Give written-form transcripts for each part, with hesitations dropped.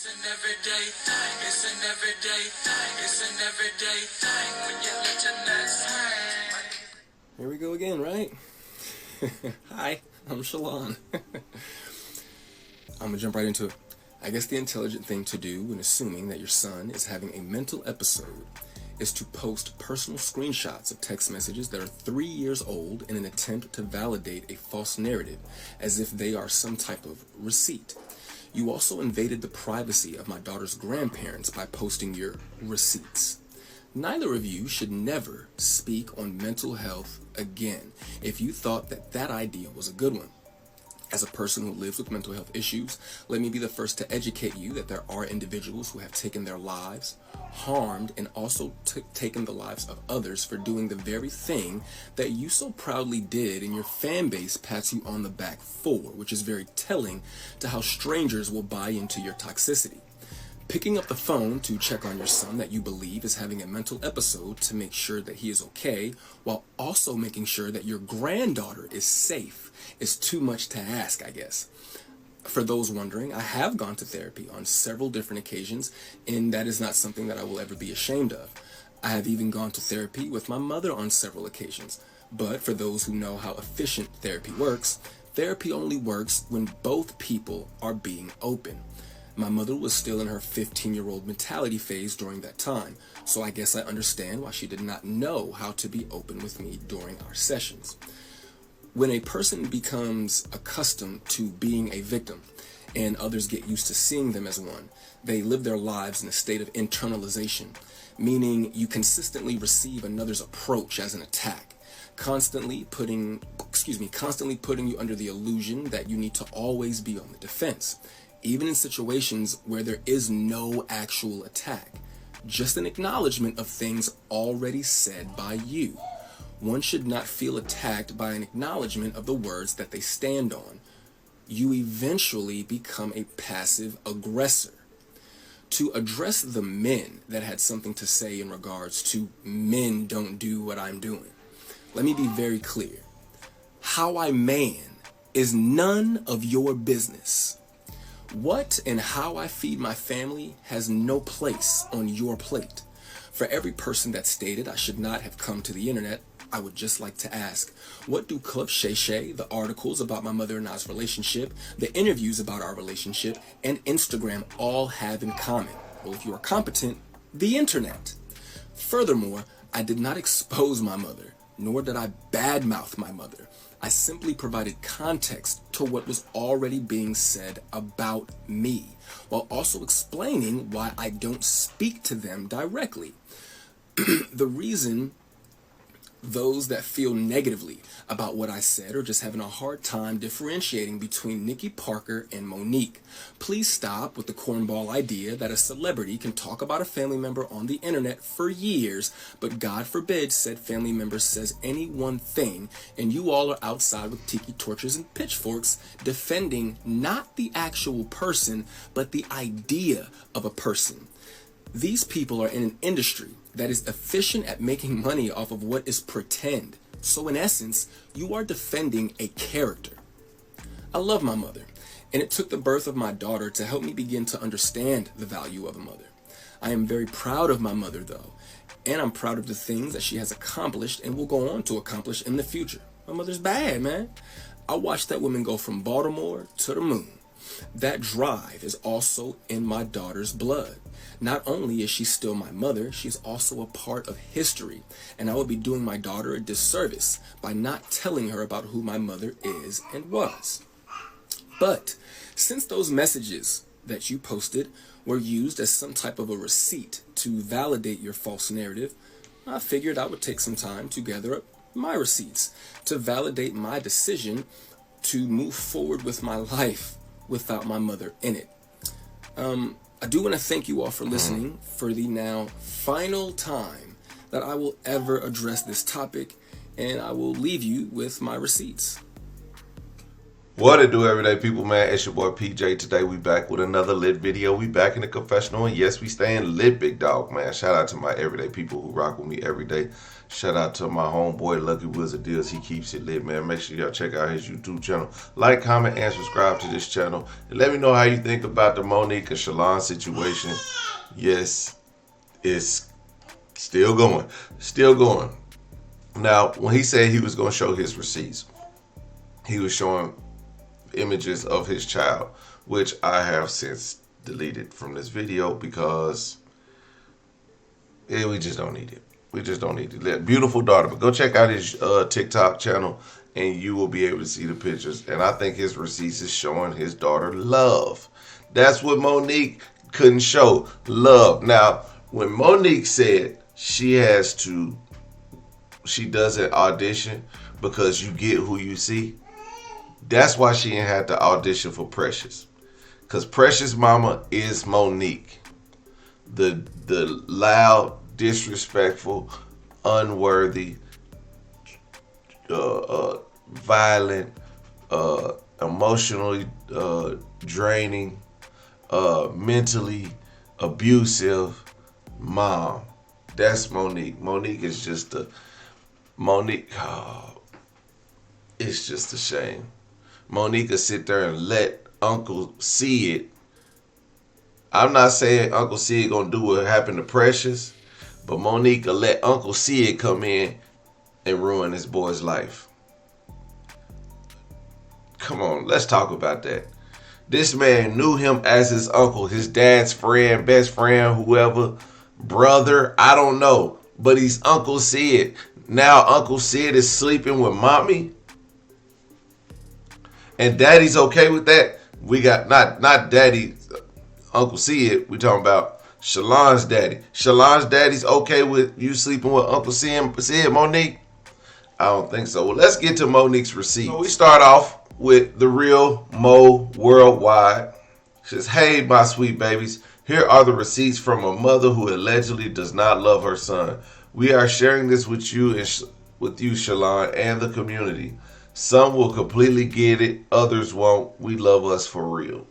It's an everyday thing. It's an everyday thing. It's an everyday thing when you let your nuts hang. Here we go again, right? Hi, I'm Shalon. I'm gonna jump right into it. I guess the intelligent thing to do when assuming that your son is having a mental episode is to post personal screenshots of text messages that are 3 years old in an attempt to validate a false narrative as if they are some type of receipt. You also invaded the privacy of my daughter's grandparents by posting your receipts. Neither of you should never speak on mental health again if you thought that that idea was a good one. As a person who lives with mental health issues, let me be the first to educate you that there are individuals who have taken their lives, harmed, and also taken the lives of others for doing the very thing that you so proudly did and your fan base pats you on the back for, which is very telling to how strangers will buy into your toxicity. Picking up the phone to check on your son that you believe is having a mental episode to make sure that he is okay, while also making sure that your granddaughter is safe, is too much to ask, I guess. For those wondering, I have gone to therapy on several different occasions, and that is not something that I will ever be ashamed of. I have even gone to therapy with my mother on several occasions. But for those who know how efficient therapy only works when both people are being open. My mother was still in her 15-year-old mentality phase during that time, so I guess I understand why she did not know how to be open with me during our sessions. When a person becomes accustomed to being a victim and others get used to seeing them as one, they live their lives in a state of internalization, meaning you consistently receive another's approach as an attack, constantly putting you under the illusion that you need to always be on the defense, even in situations where there is no actual attack, just an acknowledgement of things already said by you. One should not feel attacked by an acknowledgement of the words that they stand on. You eventually become a passive aggressor. To address the men that had something to say in regards to men don't do what I'm doing, let me be very clear. How I man is none of your business. What and how I feed my family has no place on your plate. For every person that stated I should not have come to the internet, I would just like to ask, what do Club Shay Shay, the articles about my mother and I's relationship, the interviews about our relationship, and Instagram all have in common? Well, if you are competent, the internet. Furthermore, I did not expose my mother, nor did I badmouth my mother. I simply provided context to what was already being said about me, while also explaining why I don't speak to them directly. The reason those that feel negatively about what I said are just having a hard time differentiating between Nikki Parker and Monique. Please stop with the cornball idea that a celebrity can talk about a family member on the internet for years, but God forbid said family member says any one thing, and you all are outside with tiki torches and pitchforks defending not the actual person, but the idea of a person. These people are in an industry that is efficient at making money off of what is pretend. So in essence, you are defending a character. I love my mother, and it took the birth of my daughter to help me begin to understand the value of a mother. I am very proud of my mother though, and I'm proud of the things that she has accomplished and will go on to accomplish in the future. My mother's bad, man. I watched that woman go from Baltimore to the moon. That drive is also in my daughter's blood. Not only is she still my mother, she's also a part of history, and I would be doing my daughter a disservice by not telling her about who my mother is and was. But since those messages that you posted were used as some type of a receipt to validate your false narrative, I figured I would take some time to gather up my receipts to validate my decision to move forward with my life without my mother in it. I do want to thank you all for listening for the now final time that I will ever address this topic, and I will leave you with my receipts. What it do, everyday people, man? It's your boy PJ. Today we back with another lit video. We back in the confessional, and yes, we staying lit, big dog, man. Shout out to my everyday people who rock with me every day. Shout out to my homeboy Lucky Wizard Deals. He keeps it lit, man. Make sure y'all check out his YouTube channel. Like, comment, and subscribe to this channel. And let me know how you think about the Monique and Shalon situation. Yes, it's still going. Still going. Now, when he said he was going to show his receipts, he was showing images of his child, which I have since deleted from this video because we just don't need it. We just don't need it. Beautiful daughter, but go check out his TikTok channel and you will be able to see the pictures. And I think his receipts is showing his daughter love. That's what Monique couldn't show, love. Now, when Monique said she doesn't audition because you get who you see, that's why she ain't had to audition for Precious. Because Precious mama is Monique. The loud, disrespectful, unworthy, violent, emotionally draining, mentally abusive mom. That's Monique. Monique is just it's just a shame. Monique will sit there and let Uncle see it. I'm not saying Uncle C gonna do what happened to Precious, but Monique will let Uncle C it come in and ruin his boy's life. Come on, let's talk about that. This man knew him as his uncle, his dad's friend, best friend, whoever, brother, I don't know. But he's Uncle Sid. Now Uncle Sid is sleeping with mommy. And daddy's okay with that. We got not daddy, Uncle Sid. We talking about Shalon's daddy. Shalon's daddy's okay with you sleeping with Uncle Sid, Monique? I don't think so. Well, let's get to Monique's receipt. So we start off with the real Mo Worldwide. She says, "Hey, my sweet babies. Here are the receipts from a mother who allegedly does not love her son. We are sharing this with you, Shalon, and the community. Some will completely get it, others won't. We love us for real."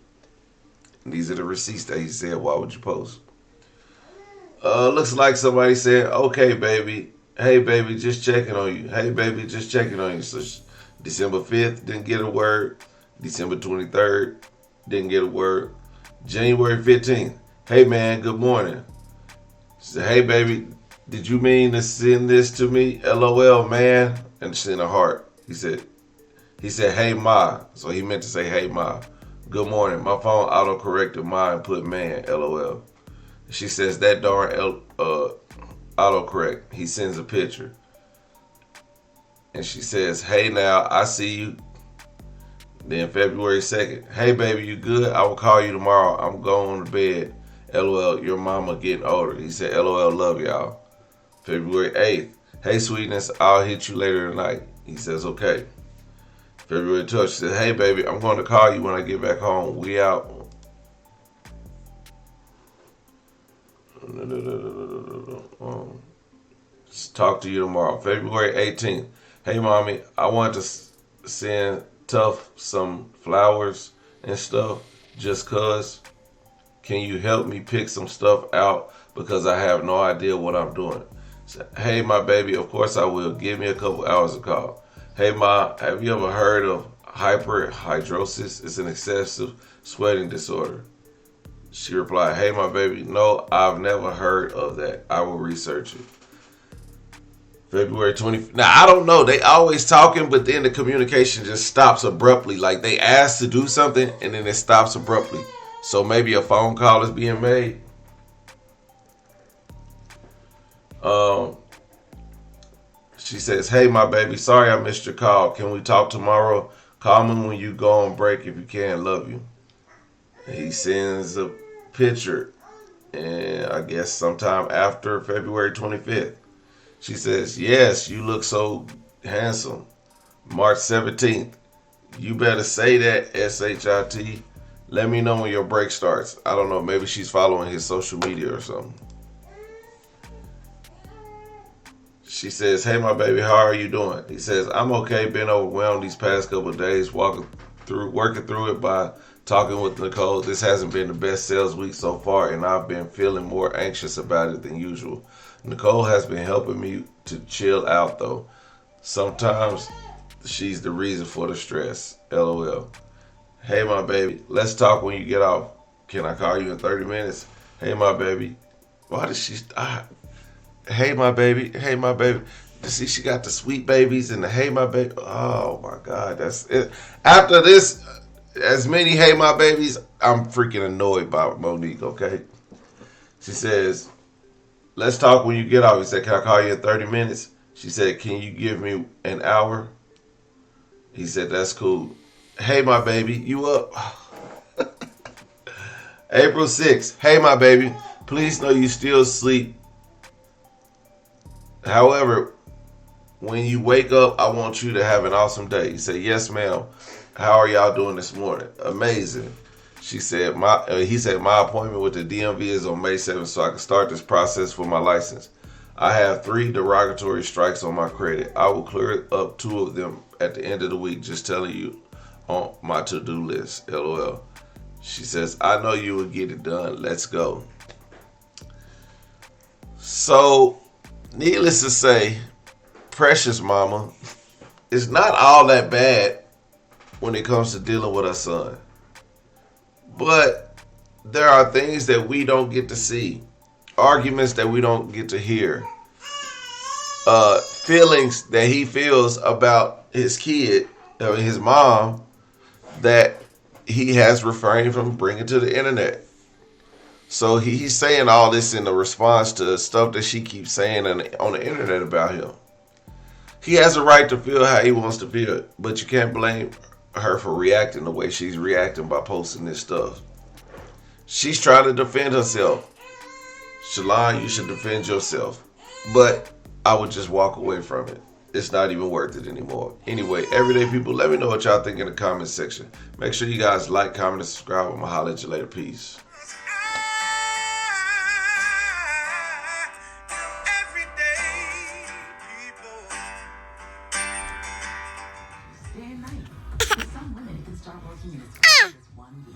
And these are the receipts that he said, why would you post? Looks like somebody said, "Okay, baby. Hey, baby, just checking on you. Hey, baby, just checking on you." So December 5th, didn't get a word. December 23rd, didn't get a word. January 15th, "Hey, man, good morning." She said, "Hey, baby, did you mean to send this to me? LOL, man." And she sent a heart. He said, "Hey, Ma." So he meant to say, "Hey, Ma. Good morning. My phone auto-corrected Ma and put man, LOL." She says, "That darn autocorrect." He sends a picture. And she says, "Hey, now, I see you." Then February 2nd, "Hey, baby, you good? I will call you tomorrow. I'm going to bed. LOL, your mama getting older." He said, "LOL, love y'all." February 8th, "Hey, sweetness, I'll hit you later tonight." He says, "Okay." February 12th, she said, "Hey, baby, I'm going to call you when I get back home. We out." Talk to you tomorrow. February 18th, "Hey, mommy, I want to send Tough some flowers and stuff just cuz. Can you help me pick some stuff out because I have no idea what I'm doing?" So, "Hey, my baby, of course I will. Give me a couple hours to call." "Hey, Ma, have you ever heard of hyperhidrosis? It's an excessive sweating disorder." She replied, "Hey, my baby, no, I've never heard of that. I will research it." February 20th. Now, I don't know. They always talking, but then the communication just stops abruptly. Like they asked to do something, and then it stops abruptly. So maybe a phone call is being made. She says, "Hey, my baby, sorry I missed your call. Can we talk tomorrow? Call me when you go on break if you can. Love you." And he sends a picture, and I guess sometime after February 25th. She says, "Yes, you look so handsome." March 17th, "You better say that, SHIT. Let me know when your break starts." I don't know, maybe she's following his social media or something. She says, "Hey, my baby, how are you doing?" He says, "I'm okay. Been overwhelmed these past couple of days walking working through it by talking with Nicole. This hasn't been the best sales week so far, and I've been feeling more anxious about it than usual. Nicole has been helping me to chill out, though. Sometimes she's the reason for the stress. LOL. Hey, my baby. Let's talk when you get off. Can I call you in 30 minutes? Hey, my baby. Why does she... hey, my baby. Hey, my baby. See, she got the sweet babies and the hey, my baby. Oh, my God. That's it. After this, as many hey, my babies, I'm freaking annoyed by Monique, okay? She says, let's talk when you get off. He said, can I call you in 30 minutes? She said, can you give me an hour? He said, that's cool. Hey, my baby, you up? April 6th. Hey, my baby, please know you still sleep. However, when you wake up, I want you to have an awesome day. He said, yes, ma'am. How are y'all doing this morning? Amazing. She said, he said, my appointment with the DMV is on May 7th, so I can start this process for my license. I have 3 derogatory strikes on my credit. I will clear up 2 of them at the end of the week, just telling you on my to-do list. LOL. She says, I know you will get it done. Let's go. So, needless to say, precious mama is not all that bad when it comes to dealing with her son. But there are things that we don't get to see. Arguments that we don't get to hear. Feelings that he feels about his kid, his mom, that he has refrained from bringing to the internet. So he's saying all this in a response to stuff that she keeps saying on the internet about him. He has a right to feel how he wants to feel, but you can't blame her for reacting the way she's reacting by posting this stuff. She's trying to defend herself. Shalon, you should defend yourself. But I would just walk away from it. It's not even worth it anymore. Anyway, everyday people, let me know what y'all think in the comment section. Make sure you guys like, comment, and subscribe. I'm going to holler at you later. Peace. Day and night. For some women, it can start working in as fast as 1 week.